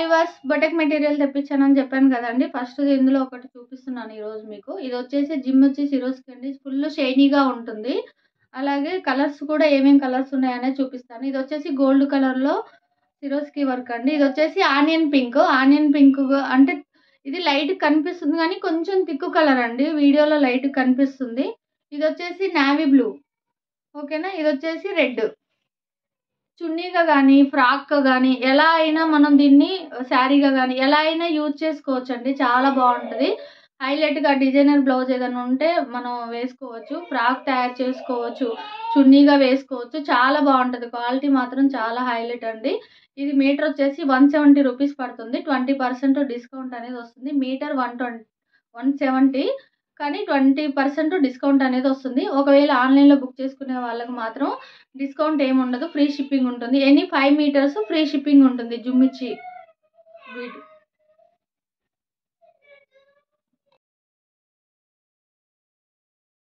Viewers boutique material తెప్పించానని చెప్పాను కదండి. First ఇందులో ఒకటి చూపిస్తున్నాను ఈరోజు మీకు. ఇది వచ్చేసి జిమ్ వచ్చి సిరోస్కి అండి. ఫుల్ షైనీగా ఉంటుంది. అలాగే కలర్స్ కూడా ఏమేమి కలర్స్ ఉన్నాయనేది చూపిస్తాను. ఇది వచ్చేసి గోల్డ్ కలర్లో సిరోస్కి వర్క్ అండి. ఇది వచ్చేసి ఆనియన్ పింక్. ఆనియన్ పింక్ అంటే ఇది లైట్ కనిపిస్తుంది కానీ కొంచెం థిక్ కలర్ అండి. వీడియోలో లైట్ కనిపిస్తుంది. ఇది వచ్చేసి నావీ బ్లూ. ఓకేనా. ఇది వచ్చేసి రెడ్. చున్నీగా కానీ ఫ్రాక్గా కానీ ఎలా అయినా మనం దీన్ని శారీగా కానీ ఎలా అయినా యూజ్ చేసుకోవచ్చండి. చాలా బాగుంటుంది. హైలైట్గా డిజైనర్ బ్లౌజ్ ఏదైనా ఉంటే మనం వేసుకోవచ్చు. ఫ్రాక్ తయారు చేసుకోవచ్చు, చున్నీగా వేసుకోవచ్చు. చాలా బాగుంటుంది. క్వాలిటీ మాత్రం చాలా హైలైట్ అండి. ఇది మీటర్ వచ్చేసి 170 రూపీస్ పడుతుంది. 20% డిస్కౌంట్ అనేది వస్తుంది. మీటర్ 170 కానీ 20% డిస్కౌంట్ అనేది వస్తుంది. ఒకవేళ ఆన్లైన్లో బుక్ చేసుకునే వాళ్ళకి మాత్రం డిస్కౌంట్ ఏమి ఉండదు. ఫ్రీ షిప్పింగ్ ఉంటుంది. ఎనీ 5 మీటర్స్ ఫ్రీ షిప్పింగ్ ఉంటుంది. జుమ్మిచ్చి వీటి